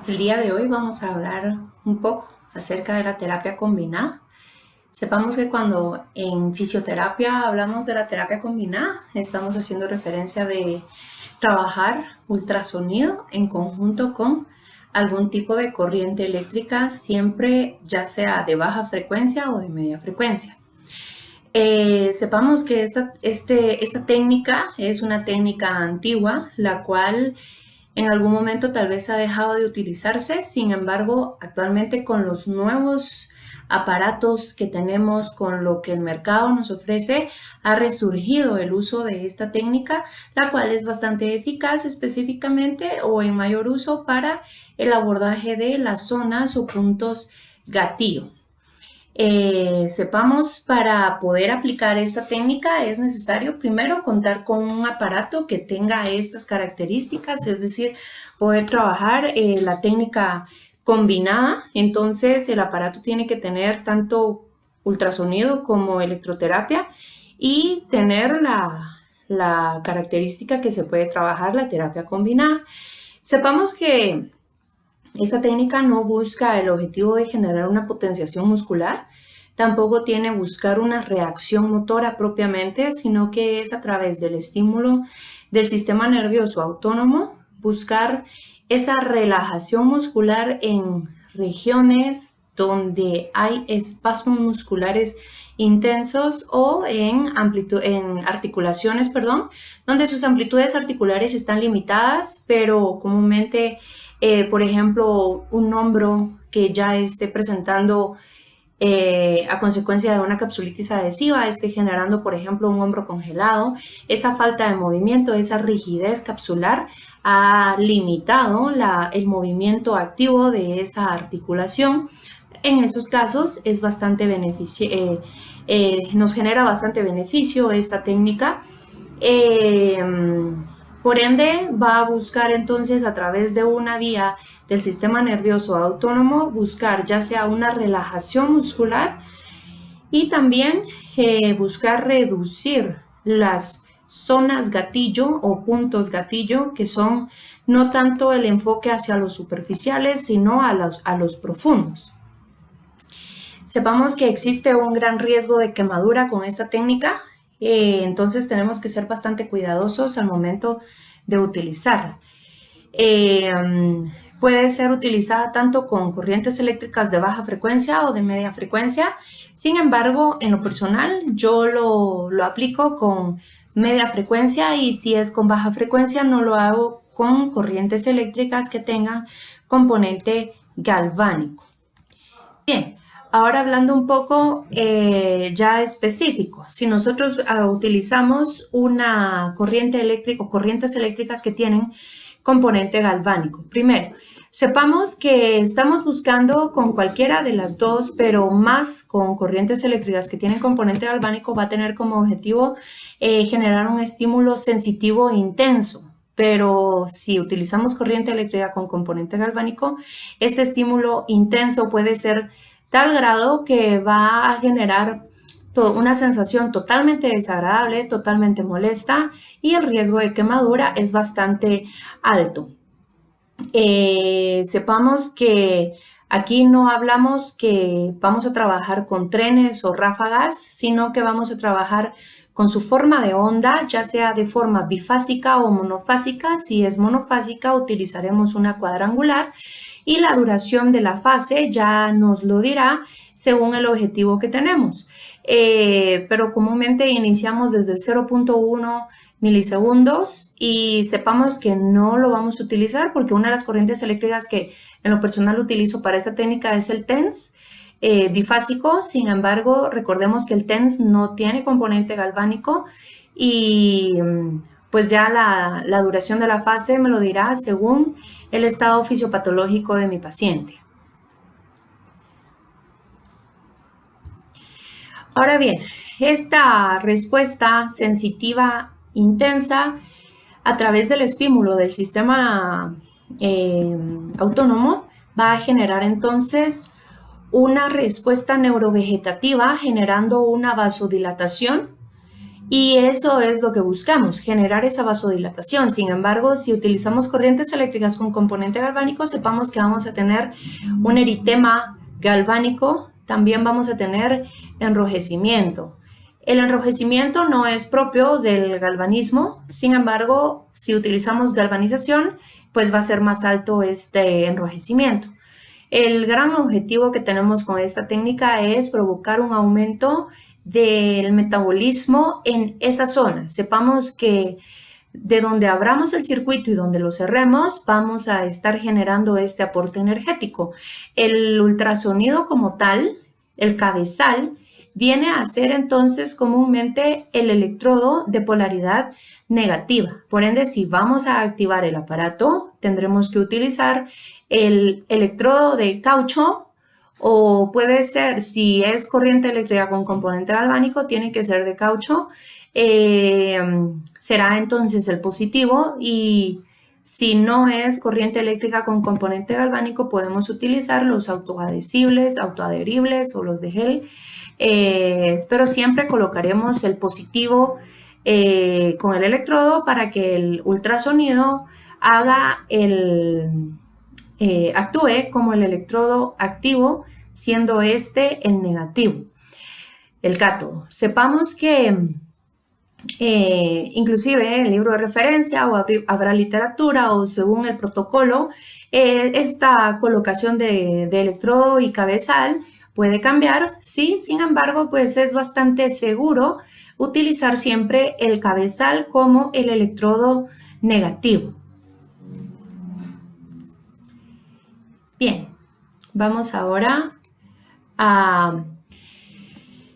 El día de hoy vamos a hablar un poco acerca de la terapia combinada. Sepamos que cuando en fisioterapia hablamos de la terapia combinada, estamos haciendo referencia de trabajar ultrasonido en conjunto con algún tipo de corriente eléctrica, siempre ya sea de baja frecuencia o de media frecuencia. Sepamos que esta técnica es una técnica antigua, la cual en algún momento tal vez ha dejado de utilizarse. Sin embargo, actualmente con los nuevos aparatos que tenemos, con lo que el mercado nos ofrece, ha resurgido el uso de esta técnica, la cual es bastante eficaz específicamente o en mayor uso para el abordaje de las zonas o puntos gatillo. Sepamos, para poder aplicar esta técnica es necesario primero contar con un aparato que tenga estas características, es decir, poder trabajar la técnica combinada. Entonces el aparato tiene que tener tanto ultrasonido como electroterapia y tener la característica que se puede trabajar la terapia combinada. Sepamos que esta técnica no busca el objetivo de generar una potenciación muscular, tampoco tiene buscar una reacción motora propiamente, sino que es a través del estímulo del sistema nervioso autónomo buscar esa relajación muscular en regiones donde hay espasmos musculares intensos o en articulaciones, donde sus amplitudes articulares están limitadas, pero comúnmente por ejemplo, un hombro que ya esté presentando a consecuencia de una capsulitis adhesiva, esté generando, por ejemplo, un hombro congelado, esa falta de movimiento, esa rigidez capsular ha limitado el movimiento activo de esa articulación. En esos casos es bastante nos genera bastante beneficio esta técnica. Por ende, va a buscar entonces a través de una vía del sistema nervioso autónomo, buscar ya sea una relajación muscular y también buscar reducir las zonas gatillo o puntos gatillo, que son no tanto el enfoque hacia los superficiales, sino a los profundos. Sepamos que existe un gran riesgo de quemadura con esta técnica. Entonces tenemos que ser bastante cuidadosos al momento de utilizarla. Puede ser utilizada tanto con corrientes eléctricas de baja frecuencia o de media frecuencia. Sin embargo, en lo personal, yo lo aplico con media frecuencia, y si es con baja frecuencia, no lo hago con corrientes eléctricas que tengan componente galvánico. Bien. Ahora hablando un poco ya específico, si nosotros utilizamos una corriente eléctrica o corrientes eléctricas que tienen componente galvánico, primero, sepamos que estamos buscando con cualquiera de las dos, pero más con corrientes eléctricas que tienen componente galvánico, va a tener como objetivo generar un estímulo sensitivo e intenso. Pero si utilizamos corriente eléctrica con componente galvánico, este estímulo intenso puede ser tal grado que va a generar una sensación totalmente desagradable, totalmente molesta, y el riesgo de quemadura es bastante alto. Sepamos que aquí no hablamos que vamos a trabajar con trenes o ráfagas, sino que vamos a trabajar con su forma de onda, ya sea de forma bifásica o monofásica. Si es monofásica, utilizaremos una cuadrangular, y la duración de la fase ya nos lo dirá según el objetivo que tenemos. Pero comúnmente iniciamos desde el 0.1 milisegundos, y sepamos que no lo vamos a utilizar porque una de las corrientes eléctricas que en lo personal utilizo para esta técnica es el TENS bifásico. Sin embargo, recordemos que el TENS no tiene componente galvánico, y pues ya la duración de la fase me lo dirá según el estado fisiopatológico de mi paciente. Ahora bien, esta respuesta sensitiva intensa a través del estímulo del sistema autónomo va a generar entonces una respuesta neurovegetativa, generando una vasodilatación Y eso es lo que buscamos, generar esa vasodilatación. Sin embargo, si utilizamos corrientes eléctricas con componente galvánico, sepamos que vamos a tener un eritema galvánico, también vamos a tener enrojecimiento. El enrojecimiento no es propio del galvanismo, sin embargo, si utilizamos galvanización, pues va a ser más alto este enrojecimiento. El gran objetivo que tenemos con esta técnica es provocar un aumento del metabolismo en esa zona. Sepamos que de donde abramos el circuito y donde lo cerremos, vamos a estar generando este aporte energético. El ultrasonido como tal, el cabezal, viene a ser entonces comúnmente el electrodo de polaridad negativa. Por ende, si vamos a activar el aparato, tendremos que utilizar el electrodo de caucho, o puede ser, si es corriente eléctrica con componente galvánico, tiene que ser de caucho. Será entonces el positivo, y si no es corriente eléctrica con componente galvánico, podemos utilizar los autoadhesibles, autoadheribles o los de gel. Pero siempre colocaremos el positivo con el electrodo para que el ultrasonido actúe como el electrodo activo, siendo este el negativo, el cátodo. Sepamos que inclusive el libro de referencia, o habrá literatura, o según el protocolo, esta colocación de electrodo y cabezal puede cambiar, sí. Sin embargo, pues es bastante seguro utilizar siempre el cabezal como el electrodo negativo. Bien, vamos ahora a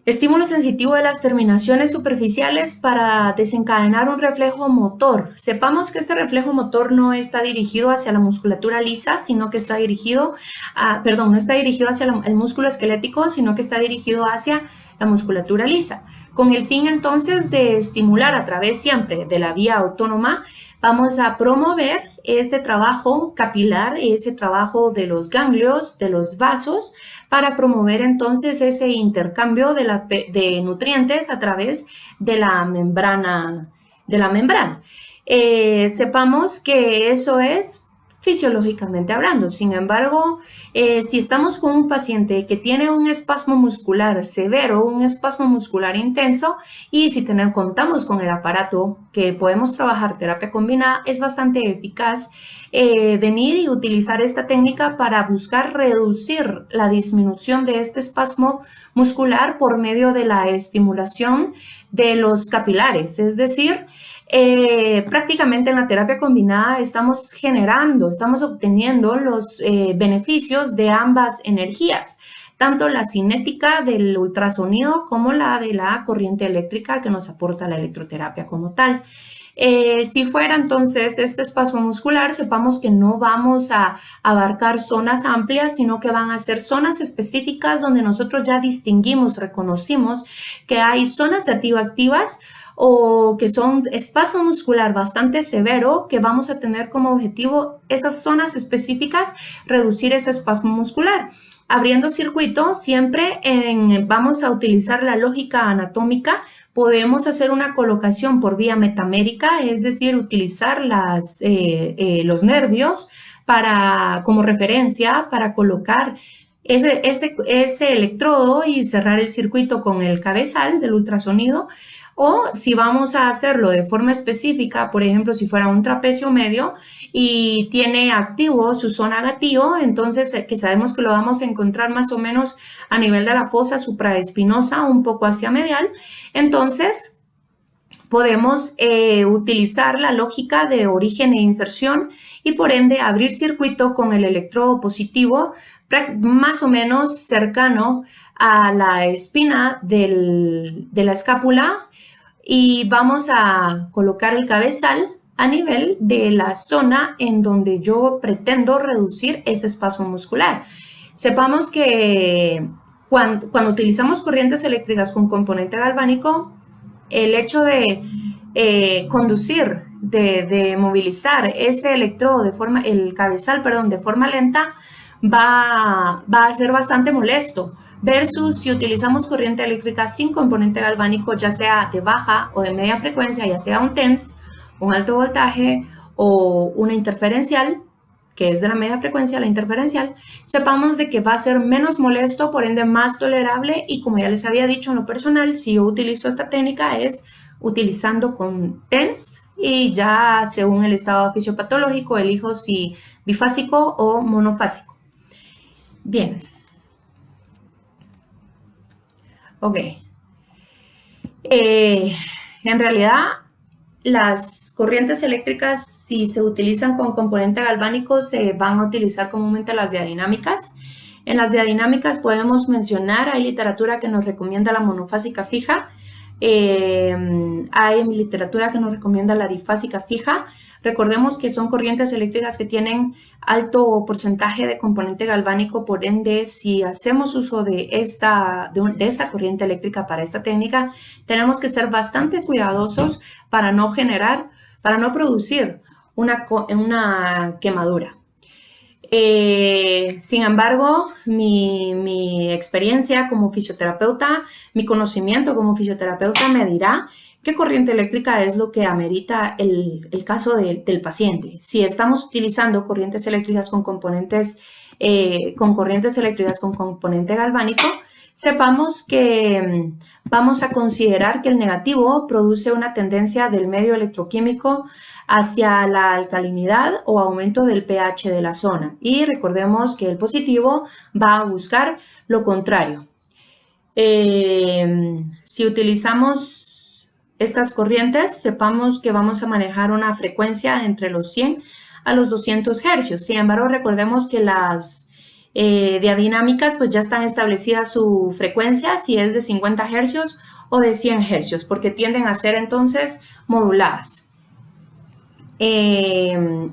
estímulo sensitivo de las terminaciones superficiales para desencadenar un reflejo motor. Sepamos que este reflejo motor no está dirigido hacia la musculatura lisa, sino que está dirigido no está dirigido hacia el músculo esquelético, sino que está dirigido hacia la musculatura lisa. Con el fin entonces de estimular a través siempre de la vía autónoma, vamos a promover este trabajo capilar, ese trabajo de los ganglios, de los vasos, para promover entonces ese intercambio de nutrientes a través de la membrana. Sepamos que eso es fisiológicamente hablando. Sin embargo, si estamos con un paciente que tiene un espasmo muscular severo, un espasmo muscular intenso, y si contamos con el aparato que podemos trabajar terapia combinada, es bastante eficaz venir y utilizar esta técnica para buscar reducir la disminución de este espasmo muscular por medio de la estimulación de los capilares. Es decir, prácticamente en la terapia combinada estamos obteniendo los beneficios de ambas energías, tanto la cinética del ultrasonido como la de la corriente eléctrica que nos aporta la electroterapia como tal. Si fuera entonces este espasmo muscular, sepamos que no vamos a abarcar zonas amplias, sino que van a ser zonas específicas donde nosotros ya reconocimos que hay zonas activas, o que son espasmo muscular bastante severo, que vamos a tener como objetivo esas zonas específicas, reducir ese espasmo muscular. Abriendo circuito, siempre vamos a utilizar la lógica anatómica. Podemos hacer una colocación por vía metamérica, es decir, utilizar los nervios como referencia para colocar ese electrodo y cerrar el circuito con el cabezal del ultrasonido. O si vamos a hacerlo de forma específica, por ejemplo, si fuera un trapecio medio y tiene activo su zona gatillo, entonces que sabemos que lo vamos a encontrar más o menos a nivel de la fosa supraespinosa, un poco hacia medial, entonces podemos utilizar la lógica de origen e inserción y por ende abrir circuito con el electrodo positivo más o menos cercano a la espina de la escápula, y vamos a colocar el cabezal a nivel de la zona en donde yo pretendo reducir ese espasmo muscular. Sepamos que cuando utilizamos corrientes eléctricas con componente galvánico, el hecho de conducir, de movilizar ese electrodo el cabezal, de forma lenta, va a ser bastante molesto, versus si utilizamos corriente eléctrica sin componente galvánico, ya sea de baja o de media frecuencia, ya sea un TENS, un alto voltaje o una interferencial, que es de la media frecuencia, la interferencial, sepamos de que va a ser menos molesto, por ende más tolerable, y como ya les había dicho en lo personal, si yo utilizo esta técnica es utilizando con TENS y ya según el estado fisiopatológico elijo si bifásico o monofásico. Bien. Ok. En realidad, las corrientes eléctricas, si se utilizan con componente galvánico, se van a utilizar comúnmente las diadinámicas. En las diadinámicas podemos mencionar, hay literatura que nos recomienda la monofásica fija, hay literatura que nos recomienda la difásica fija. Recordemos que son corrientes eléctricas que tienen alto porcentaje de componente galvánico, por ende, si hacemos uso de esta corriente eléctrica para esta técnica, tenemos que ser bastante cuidadosos para no producir una quemadura. Sin embargo, mi experiencia como fisioterapeuta, mi conocimiento como fisioterapeuta me dirá qué corriente eléctrica es lo que amerita el caso del paciente. Si estamos utilizando corrientes eléctricas con corrientes eléctricas con componente galvánico, sepamos que vamos a considerar que el negativo produce una tendencia del medio electroquímico hacia la alcalinidad o aumento del pH de la zona. Y recordemos que el positivo va a buscar lo contrario. Si utilizamos estas corrientes, sepamos que vamos a manejar una frecuencia entre los 100 a los 200 hercios. Sin embargo, recordemos que las diadinámicas pues ya están establecidas su frecuencia, si es de 50 hercios o de 100 hercios, porque tienden a ser entonces moduladas.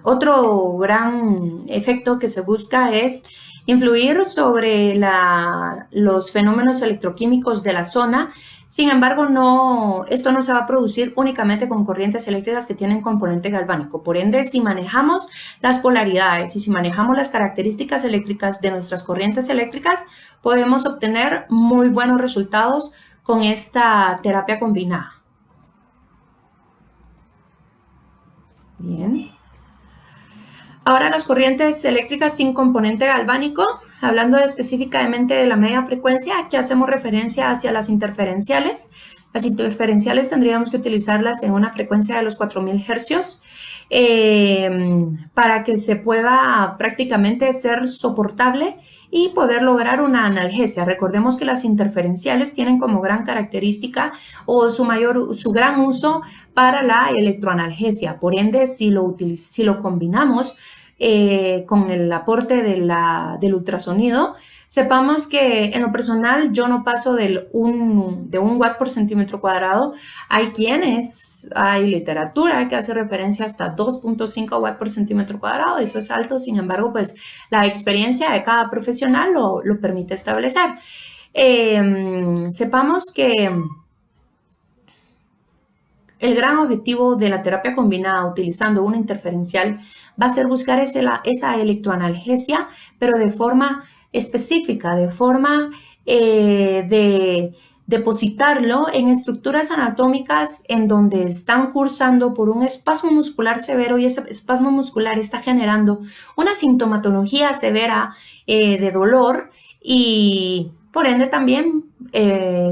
Otro gran efecto que se busca es influir sobre los fenómenos electroquímicos de la zona. Sin embargo, esto no se va a producir únicamente con corrientes eléctricas que tienen componente galvánico. Por ende, si manejamos las polaridades y si manejamos las características eléctricas de nuestras corrientes eléctricas, podemos obtener muy buenos resultados con esta terapia combinada. Bien. Ahora las corrientes eléctricas sin componente galvánico, hablando específicamente de la media frecuencia, aquí hacemos referencia hacia las interferenciales. Las interferenciales tendríamos que utilizarlas en una frecuencia de los 4000 hercios para que se pueda prácticamente ser soportable y poder lograr una analgesia. Recordemos que las interferenciales tienen como gran característica o su gran uso para la electroanalgesia. Por ende, si lo combinamos con el aporte del ultrasonido, sepamos que en lo personal yo no paso de 1 watt por centímetro cuadrado. Hay literatura que hace referencia hasta 2.5 watt por centímetro cuadrado. Eso es alto, sin embargo, pues la experiencia de cada profesional lo permite establecer. Sepamos que el gran objetivo de la terapia combinada utilizando una interferencial va a ser buscar esa electroanalgesia, pero de forma específica, de forma de depositarlo en estructuras anatómicas en donde están cursando por un espasmo muscular severo y ese espasmo muscular está generando una sintomatología severa de dolor y por ende también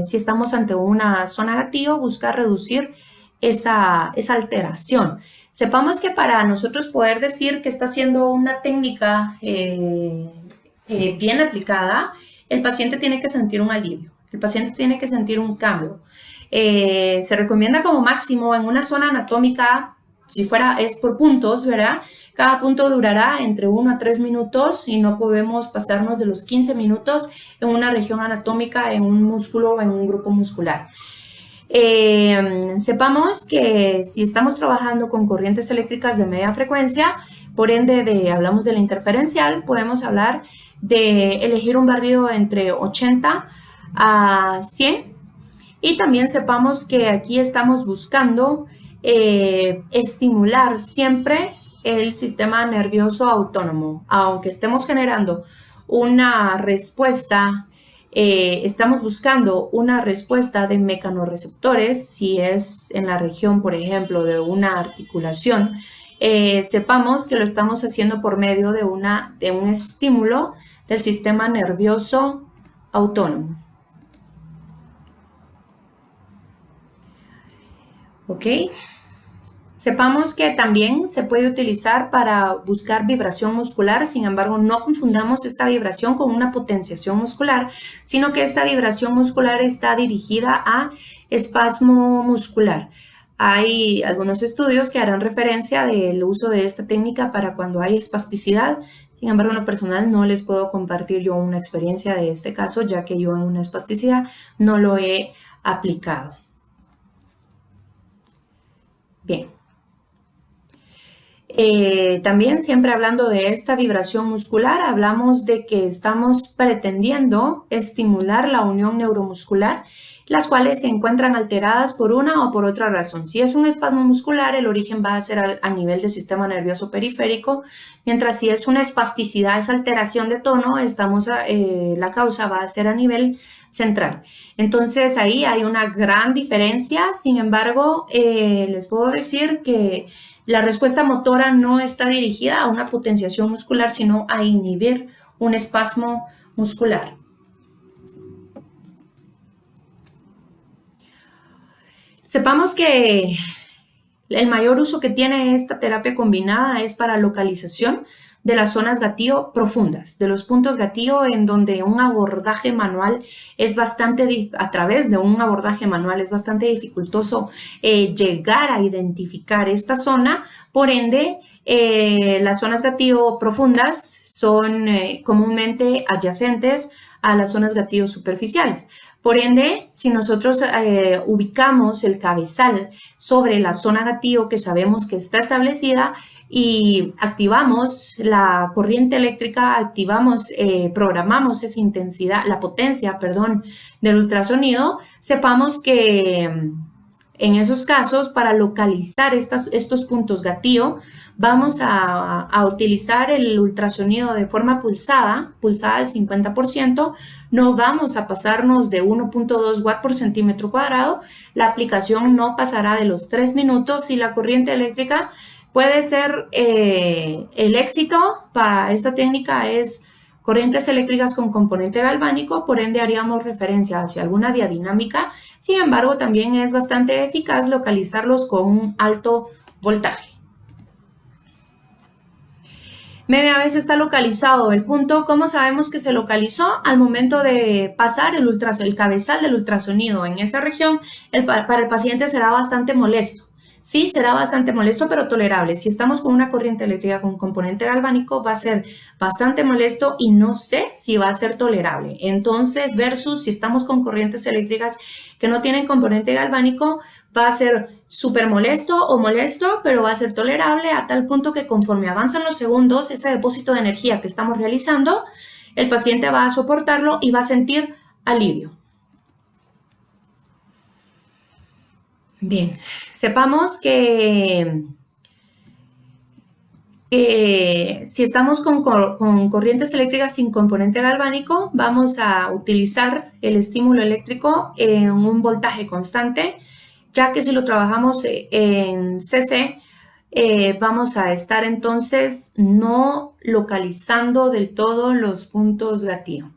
si estamos ante una zona gatillo buscar reducir esa alteración. Sepamos que para nosotros poder decir que está haciendo una técnica bien aplicada, el paciente tiene que sentir un alivio, el paciente tiene que sentir un cambio. Se recomienda como máximo en una zona anatómica, si es por puntos, ¿verdad? Cada punto durará entre 1 a 3 minutos y no podemos pasarnos de los 15 minutos en una región anatómica, en un músculo o en un grupo muscular. Sepamos que si estamos trabajando con corrientes eléctricas de media frecuencia, por ende hablamos de la interferencial, podemos hablar de elegir un barrido entre 80 a 100 y también sepamos que aquí estamos buscando estimular siempre el sistema nervioso autónomo, aunque estemos generando una respuesta estamos buscando una respuesta de mecanorreceptores, si es en la región, por ejemplo, de una articulación, sepamos que lo estamos haciendo por medio de un estímulo del sistema nervioso autónomo. ¿Ok? Sepamos que también se puede utilizar para buscar vibración muscular, sin embargo, no confundamos esta vibración con una potenciación muscular, sino que esta vibración muscular está dirigida a espasmo muscular. Hay algunos estudios que harán referencia del uso de esta técnica para cuando hay espasticidad. Sin embargo, en lo personal no les puedo compartir yo una experiencia de este caso, ya que yo en una espasticidad no lo he aplicado. Bien. También siempre hablando de esta vibración muscular, hablamos de que estamos pretendiendo estimular la unión neuromuscular, las cuales se encuentran alteradas por una o por otra razón. Si es un espasmo muscular, el origen va a ser a nivel del sistema nervioso periférico, mientras si es una espasticidad, esa alteración de tono, la causa va a ser a nivel central. Entonces ahí hay una gran diferencia. Sin embargo, les puedo decir que la respuesta motora no está dirigida a una potenciación muscular, sino a inhibir un espasmo muscular. Sepamos que el mayor uso que tiene esta terapia combinada es para localización de las zonas gatillo profundas, de los puntos gatillo en donde un abordaje manual es bastante, a través de un abordaje manual es bastante dificultoso llegar a identificar esta zona. Por ende, las zonas gatillo profundas son comúnmente adyacentes a las zonas gatillo superficiales. Por ende, si nosotros ubicamos el cabezal sobre la zona gatillo que sabemos que está establecida y activamos la corriente eléctrica, programamos esa intensidad, la potencia, del ultrasonido, sepamos que en esos casos, para localizar estos puntos gatillo, vamos a utilizar el ultrasonido de forma pulsada al 50%. No vamos a pasarnos de 1.2 watts por centímetro cuadrado. La aplicación no pasará de los 3 minutos y la corriente eléctrica puede ser el éxito para esta técnica es corrientes eléctricas con componente galvánico, por ende haríamos referencia hacia alguna diadinámica. Sin embargo, también es bastante eficaz localizarlos con un alto voltaje. Media vez está localizado el punto. ¿Cómo sabemos que se localizó? Al momento de pasar el cabezal del ultrasonido en esa región, para el paciente será bastante molesto. Sí, será bastante molesto, pero tolerable. Si estamos con una corriente eléctrica con componente galvánico, va a ser bastante molesto y no sé si va a ser tolerable. Entonces, versus si estamos con corrientes eléctricas que no tienen componente galvánico, va a ser súper molesto o molesto, pero va a ser tolerable a tal punto que conforme avanzan los segundos, ese depósito de energía que estamos realizando, el paciente va a soportarlo y va a sentir alivio. Bien, sepamos que si estamos con corrientes eléctricas sin componente galvánico, vamos a utilizar el estímulo eléctrico en un voltaje constante, ya que si lo trabajamos en CC, vamos a estar entonces no localizando del todo los puntos gatillo.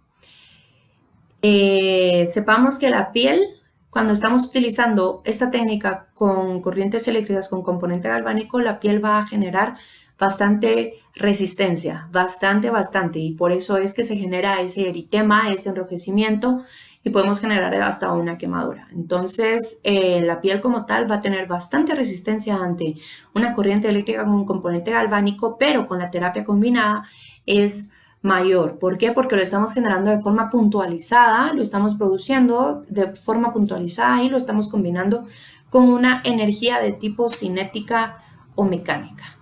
Sepamos que la piel, cuando estamos utilizando esta técnica con corrientes eléctricas con componente galvánico, la piel va a generar bastante resistencia, bastante, y por eso es que se genera ese eritema, ese enrojecimiento y podemos generar hasta una quemadura. Entonces, la piel como tal va a tener bastante resistencia ante una corriente eléctrica con un componente galvánico, pero con la terapia combinada es mayor. ¿Por qué? Porque lo estamos generando de forma puntualizada, lo estamos produciendo de forma puntualizada y lo estamos combinando con una energía de tipo cinética o mecánica.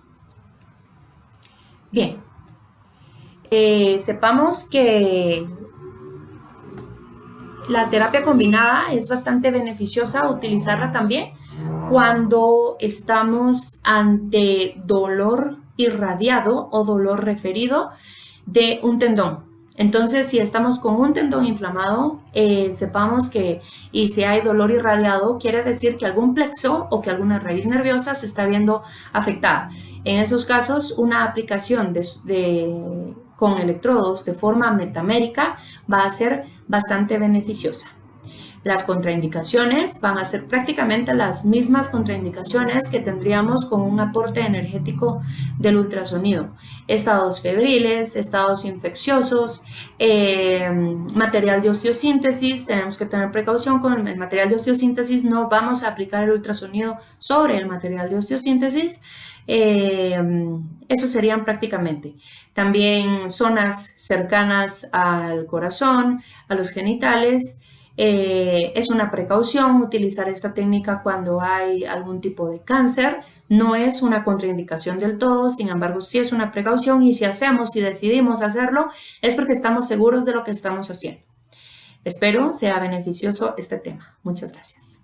Bien, sepamos que la terapia combinada es bastante beneficiosa utilizarla también cuando estamos ante dolor irradiado o dolor referido de un tendón. Entonces, si estamos con un tendón inflamado, sepamos que, y si hay dolor irradiado, quiere decir que algún plexo o que alguna raíz nerviosa se está viendo afectada. En esos casos, una aplicación con electrodos de forma metamérica va a ser bastante beneficiosa. Las contraindicaciones van a ser prácticamente las mismas contraindicaciones que tendríamos con un aporte energético del ultrasonido. Estados febriles, estados infecciosos, material de osteosíntesis. Tenemos que tener precaución con el material de osteosíntesis. No vamos a aplicar el ultrasonido sobre el material de osteosíntesis. Eso serían prácticamente. También zonas cercanas al corazón, a los genitales. Es una precaución utilizar esta técnica cuando hay algún tipo de cáncer. No es una contraindicación del todo, sin embargo, sí es una precaución, y si decidimos hacerlo, es porque estamos seguros de lo que estamos haciendo. Espero sea beneficioso este tema. Muchas gracias.